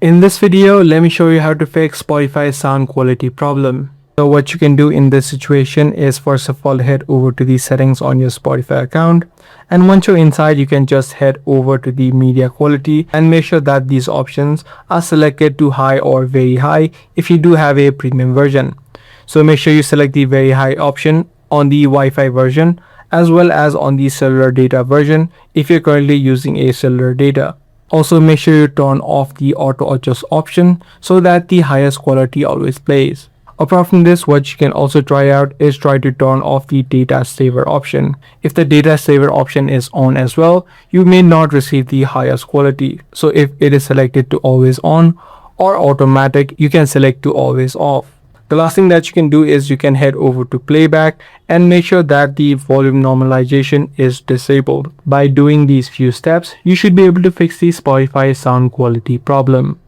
In this video, let me show you how to fix Spotify's sound quality problem. So what you can do in this situation is first of all head over to the settings on your Spotify account, and once you're inside you can just head over to the media quality and make sure that these options are selected to high or very high if you do have a premium version. So make sure you select the very high option on the Wi-Fi version as well as on the cellular data version if you're currently using a cellular data. Also make sure you turn off the auto adjust option so that the highest quality always plays. Apart from this, what you can also try out is try to turn off the data saver option. If the data saver option is on as well, you may not receive the highest quality. So if it is selected to always on or automatic, you can select to always off. The last thing that you can do is you can head over to Playback and make sure that the volume normalization is disabled. By doing these few steps, you should be able to fix the Spotify sound quality problem.